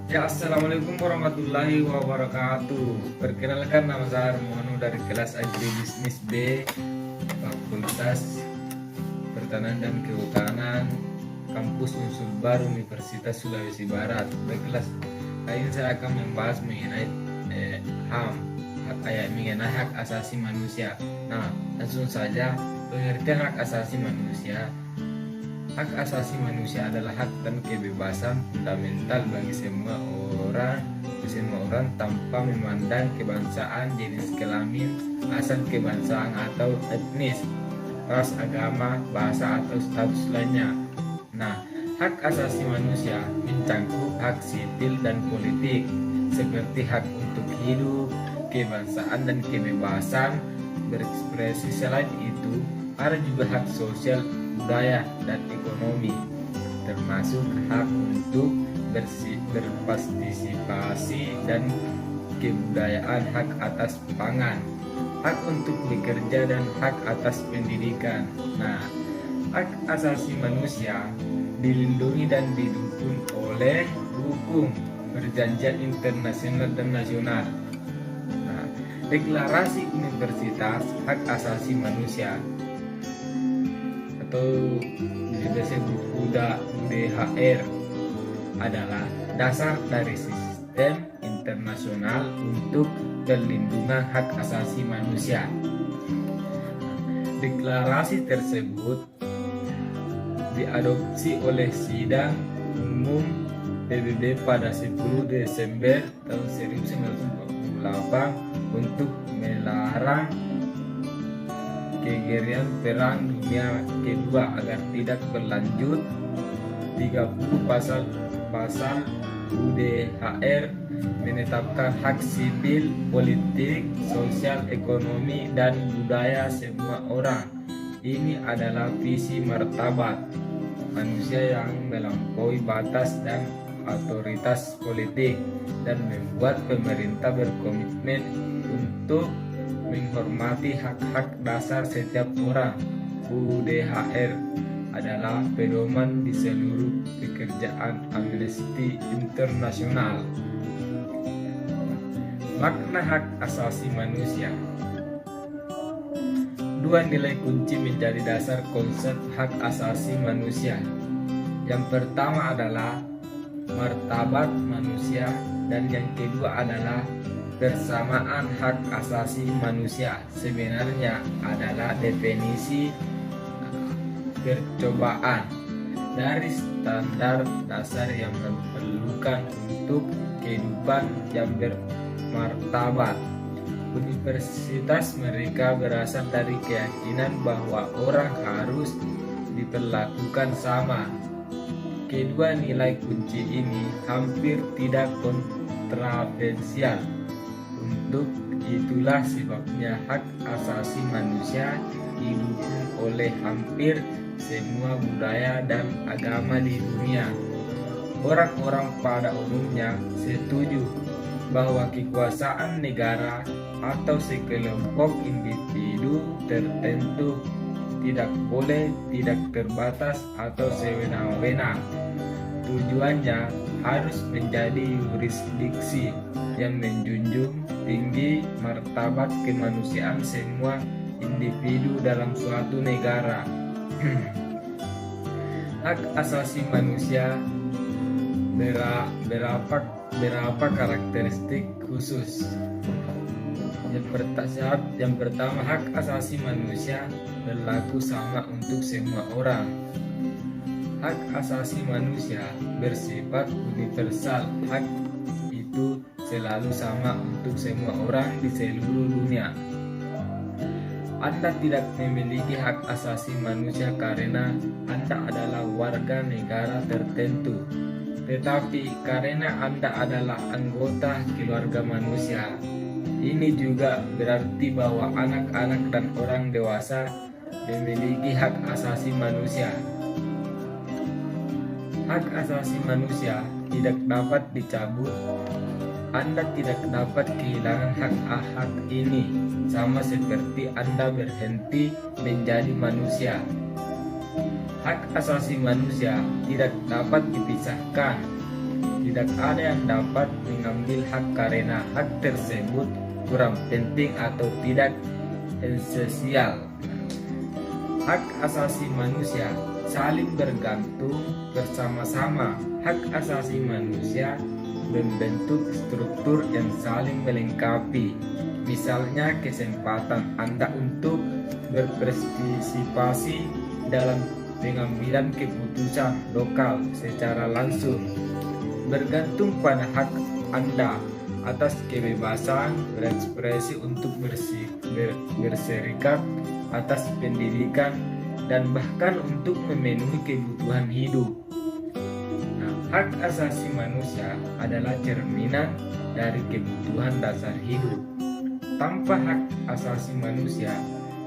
Ya, assalamualaikum warahmatullahi wabarakatuh. Perkenalkan, nama saya Armono dari kelas Agribisnis B, Fakultas Pertanian dan Kehutanan, Kampus Unsur Baru, Universitas Sulawesi Barat. Baiklah, kali ini saya akan membahas mengenai HAM, mengenai hak asasi manusia. Nah, langsung saja, pengertian hak asasi manusia. Hak asasi manusia adalah hak dan kebebasan fundamental bagi semua orang tanpa memandang kebangsaan, jenis kelamin, asal kebangsaan atau etnis, ras, agama, bahasa atau status lainnya. Nah, hak asasi manusia mencakup hak sipil dan politik seperti hak untuk hidup, kebangsaan dan kebebasan berekspresi. Selain itu, ada juga hak sosial, budaya, dan ekonomi, termasuk hak untuk berpartisipasi dan kebudayaan, hak atas pangan, hak untuk bekerja, dan hak atas pendidikan. Nah, hak asasi manusia dilindungi dan didukung oleh hukum, perjanjian internasional dan nasional. Nah, Deklarasi Universalitas Hak Asasi Manusia atau disebut UDHR adalah dasar dari sistem internasional untuk perlindungan hak asasi manusia. Deklarasi tersebut diadopsi oleh Sidang Umum PBB pada 10 Desember tahun 1948 untuk melarang kegerian Perang Dunia Kedua agar tidak berlanjut. 30 pasal UDHR menetapkan hak sipil, politik, sosial, ekonomi, dan budaya semua orang. Ini adalah visi martabat manusia yang melampaui batas dan otoritas politik dan membuat pemerintah berkomitmen untuk menghormati hak-hak dasar setiap orang. UDHR adalah pedoman di seluruh pekerjaan Amnesty Internasional. Makna hak asasi manusia. Dua nilai kunci menjadi dasar konsep hak asasi manusia. Yang pertama adalah martabat manusia dan yang kedua adalah persamaan hak asasi manusia. Sebenarnya adalah definisi percobaan dari standar dasar yang diperlukan untuk kehidupan yang bermartabat. Universitas mereka berasal dari keyakinan bahwa orang harus diperlakukan sama. Kedua nilai kunci ini hampir tidak kontroversial. Untuk itulah sebabnya hak asasi manusia didukung oleh hampir semua budaya dan agama di dunia. Orang-orang pada umumnya setuju bahwa kekuasaan negara atau sekelompok individu tertentu tidak boleh, tidak terbatas atau sewenang-wenang. Tujuannya harus menjadi yurisdiksi yang menjunjung tinggi martabat kemanusiaan semua individu dalam suatu negara. Hak asasi manusia berapa karakteristik khusus. Yang pertama, hak asasi manusia berlaku sama untuk semua orang. Hak asasi manusia bersifat universal. Hak itu selalu sama untuk semua orang di seluruh dunia. Anda tidak memiliki hak asasi manusia karena Anda adalah warga negara tertentu, tetapi karena Anda adalah anggota keluarga manusia. Ini juga berarti bahwa anak-anak dan orang dewasa memiliki hak asasi manusia. Hak asasi manusia tidak dapat dicabut. Anda tidak dapat kehilangan hak ini, sama seperti Anda berhenti menjadi manusia. Hak asasi manusia tidak dapat dipisahkan. Tidak ada yang dapat mengambil hak karena hak tersebut kurang penting atau tidak esensial. Hak asasi manusia saling bergantung bersama-sama. Hak asasi manusia membentuk struktur yang saling melengkapi. Misalnya kesempatan Anda untuk berpartisipasi dalam pengambilan keputusan lokal secara langsung bergantung pada hak Anda atas kebebasan berekspresi untuk berserikat, atas pendidikan, dan bahkan untuk memenuhi kebutuhan hidup. Nah, hak asasi manusia adalah cerminan dari kebutuhan dasar hidup. Tanpa hak asasi manusia,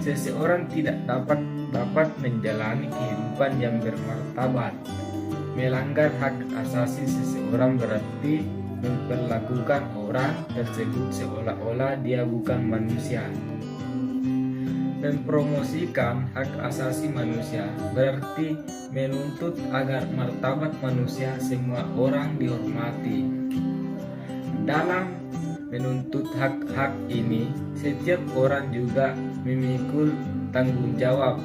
seseorang tidak dapat menjalani kehidupan yang bermartabat. Melanggar hak asasi seseorang berarti memperlakukan orang tersebut seolah-olah dia bukan manusia. Mempromosikan hak asasi manusia berarti menuntut agar martabat manusia semua orang dihormati. Dalam menuntut hak-hak ini, setiap orang juga memikul tanggung jawab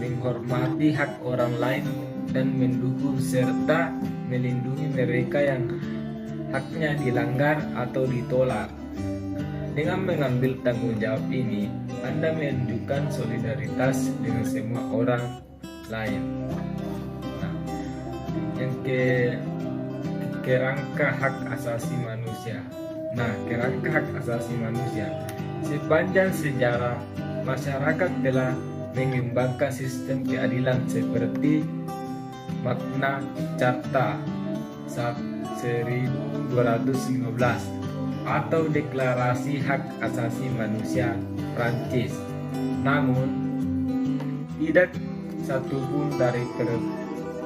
menghormati hak orang lain dan mendukung serta melindungi mereka yang haknya dilanggar atau ditolak. Dengan mengambil tanggung jawab ini, Anda menunjukkan solidaritas dengan semua orang lain. Nah, yang kerangka hak asasi manusia. Nah, kerangka hak asasi manusia. Sepanjang sejarah, masyarakat telah mengembangkan sistem keadilan seperti Magna Carta 1215 atau Deklarasi Hak Asasi Manusia Prancis. Namun, tidak satupun dari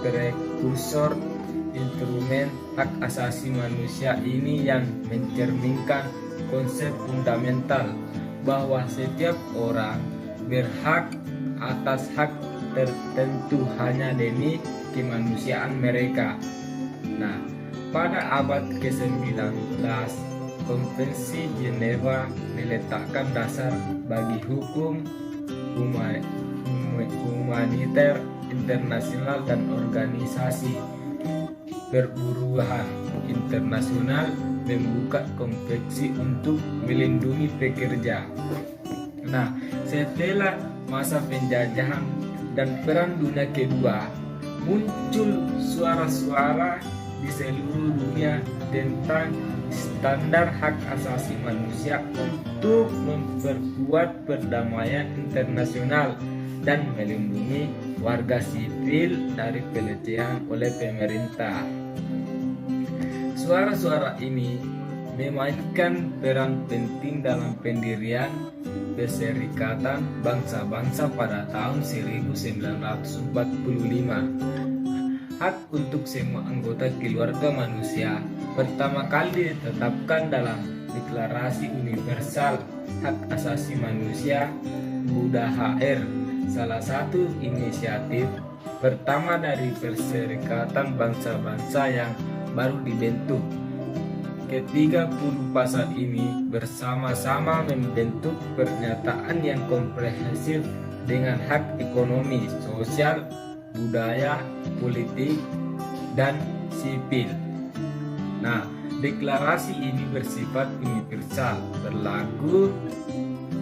prekursor instrumen hak asasi manusia ini yang mencerminkan konsep fundamental bahwa setiap orang berhak atas hak tertentu hanya demi kemanusiaan mereka. Nah, pada abad ke-19, Konvensi Jenewa meletakkan dasar bagi hukum humaniter internasional dan organisasi perburuan internasional membuka konvensi untuk melindungi pekerja. Nah, setelah masa penjajahan dan Perang Dunia Kedua, muncul suara-suara di seluruh dunia tentang standar hak asasi manusia untuk memperkuat perdamaian internasional dan melindungi warga sipil dari pelecehan oleh pemerintah. Suara-suara ini memainkan peran penting dalam pendirian Perserikatan Bangsa-Bangsa pada tahun 1945. Hak untuk semua anggota keluarga manusia pertama kali ditetapkan dalam Deklarasi Universal Hak Asasi Manusia (UDHR), salah satu inisiatif pertama dari Perserikatan Bangsa-Bangsa yang baru dibentuk. Ke-30 pasal ini bersama-sama membentuk pernyataan yang komprehensif dengan hak ekonomi, sosial, budaya, politik, dan sipil. Nah, deklarasi ini bersifat universal, berlaku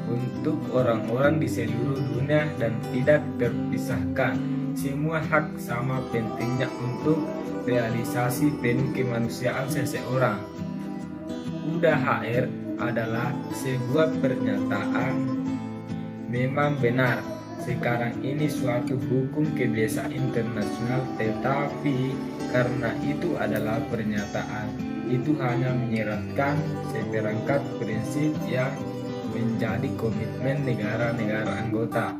untuk orang-orang di seluruh dunia dan tidak terpisahkan. Semua hak sama pentingnya untuk realisasi penuh kemanusiaan seseorang. UDHR adalah sebuah pernyataan memang benar sekarang ini suatu hukum kebiasaan internasional, tetapi karena itu adalah pernyataan, itu hanya menyeratkan seperangkat prinsip yang menjadi komitmen negara-negara anggota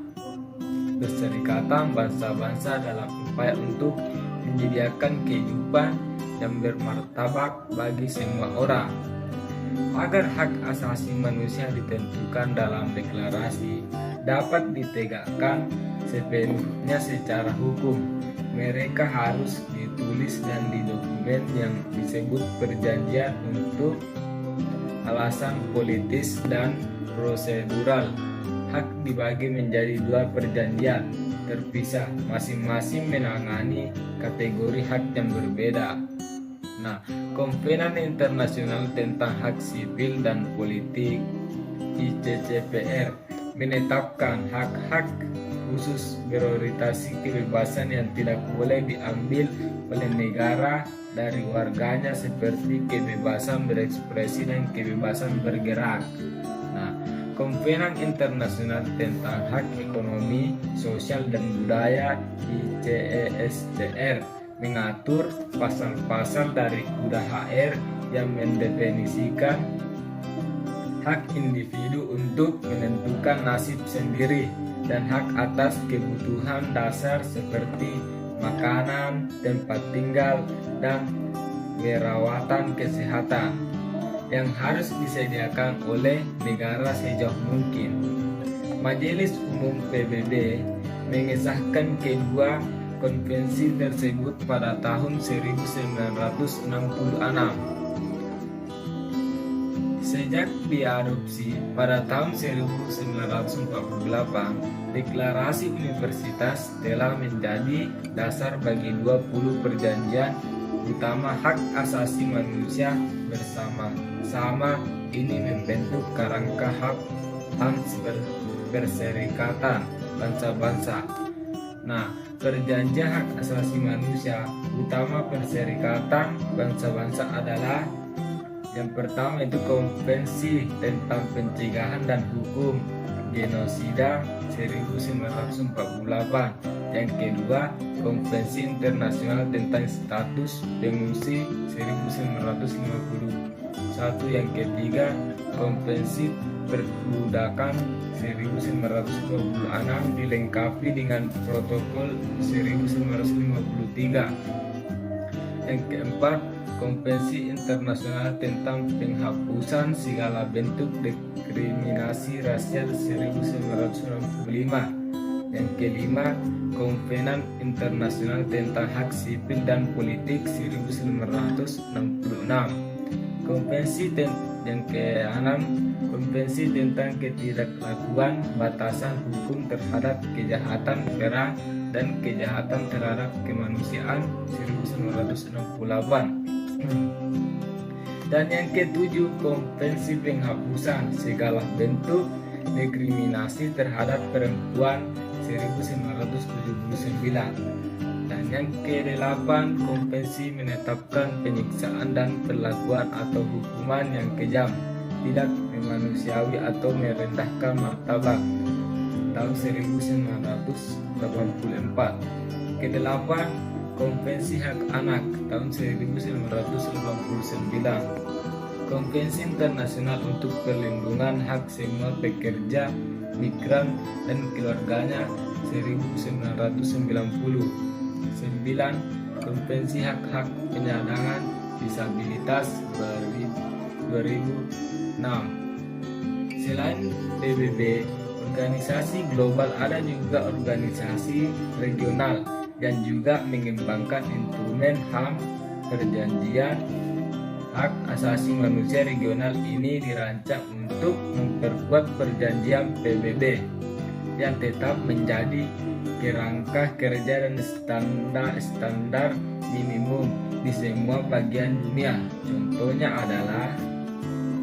Perserikatan Bangsa-Bangsa dalam upaya untuk menyediakan kehidupan yang bermartabat bagi semua orang. Agar hak asasi manusia ditentukan dalam deklarasi dapat ditegakkan sepenuhnya secara hukum, mereka harus ditulis dan di dokumen yang disebut perjanjian untuk alasan politis dan prosedural. Hak dibagi menjadi 2 perjanjian terpisah, masing-masing menangani kategori hak yang berbeda. Nah, Konvenan Internasional tentang Hak Sipil dan Politik (ICCPR) menetapkan hak-hak khusus berorientasi kebebasan yang tidak boleh diambil oleh negara dari warganya seperti kebebasan berekspresi dan kebebasan bergerak. Nah, Konvenan Internasional tentang Hak Ekonomi, Sosial dan Budaya (ICESDR) mengatur pasal-pasal dari UDHR yang mendefinisikan hak individu untuk menentukan nasib sendiri dan hak atas kebutuhan dasar seperti makanan, tempat tinggal, dan perawatan kesehatan yang harus disediakan oleh negara sejauh mungkin. Majelis Umum PBB mengesahkan kedua konvensi tersebut pada tahun 1966. Sejak diadopsi pada tahun 1948, Deklarasi Universitas telah menjadi dasar bagi 20 perjanjian utama hak asasi manusia bersama-sama. Ini membentuk kerangka hak perserikatan bangsa-bangsa. Nah, perjanjian hak asasi manusia utama perserikatan bangsa-bangsa adalah yang pertama itu Konvensi tentang Pencegahan dan Hukum Genosida 1948. Yang kedua, Konvensi Internasional tentang Status Pengungsi 1951. Yang ketiga, Konvensi Perbudakan 1956 dilengkapi dengan Protokol 1953. Yang keempat, Konvensi Internasional tentang Penghapusan Segala Bentuk Diskriminasi Rasial 1965. Yang kelima, Konvenan Internasional tentang Hak Sipil dan Politik 1966. Yang keenam, Konvensi tentang Ketidaklakuan Batasan Hukum terhadap Kejahatan Perang dan Kejahatan terhadap Kemanusiaan 1968. Dan yang ketujuh, Konvensi Penghapusan Segala Bentuk Diskriminasi terhadap Perempuan 1979. Dan yang kedelapan, Konvensi menetapkan penyiksaan dan perlakuan atau hukuman yang kejam, tidak manusiawi atau merendahkan martabat tahun 1984. Kedelapan, Konvensi Hak Anak tahun 1989. Konvensi Internasional untuk Perlindungan Hak Semua Pekerja Migran dan Keluarganya 1990. 9. Konvensi Hak-Hak Penyandang Disabilitas 2006. Selain PBB, organisasi global, ada juga organisasi regional yang juga mengembangkan instrumen HAM. Perjanjian Hak Asasi Manusia Regional ini dirancang untuk memperkuat perjanjian PBB yang tetap menjadi kerangka kerja dan standar minimum di semua bagian dunia. Contohnya adalah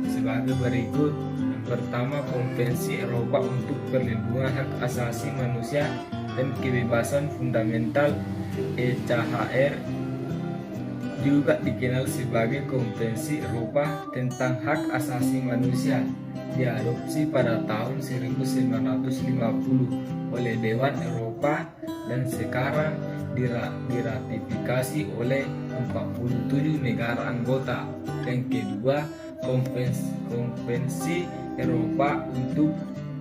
sebagai berikut. Yang pertama, Konvensi Eropa untuk Perlindungan Hak Asasi Manusia dan Kebebasan Fundamental (ECHR), juga dikenal sebagai Konvensi Eropa tentang Hak Asasi Manusia, diadopsi pada tahun 1950 oleh Dewan Eropa dan sekarang diratifikasi oleh 47 negara anggota. Yang kedua, Konvensi Eropa untuk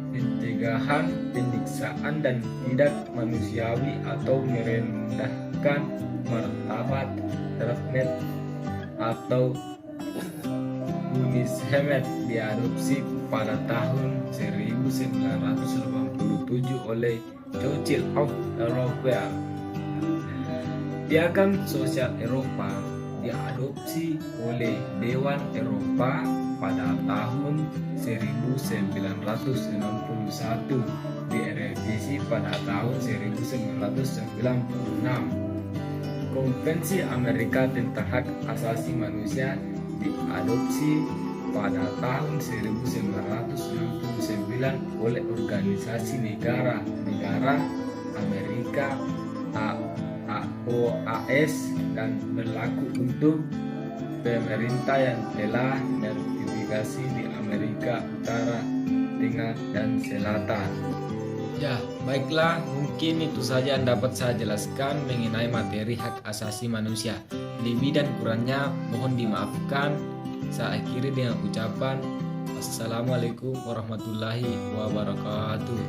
Pencegahan Penyiksaan dan Tidak Manusiawi atau Merendahkan Martabat Terhadap atau UNICEF, diadopsi pada tahun 1987 oleh Council of Europe. Piagam Sosial Eropa diadopsi oleh Dewan Eropa pada tahun 1961, direvisi pada tahun 1996. Konvensi Amerika tentang Hak Asasi Manusia diadopsi pada tahun 1969 oleh Organisasi Negara Amerika OAS dan berlaku untuk pemerintah yang telah sertifikasi di Amerika Utara, Tengah, dan Selatan. Ya, baiklah, mungkin itu saja yang dapat saya jelaskan mengenai materi hak asasi manusia. Lebih dan kurangnya mohon dimaafkan. Saya akhiri dengan ucapan Assalamualaikum warahmatullahi wabarakatuh.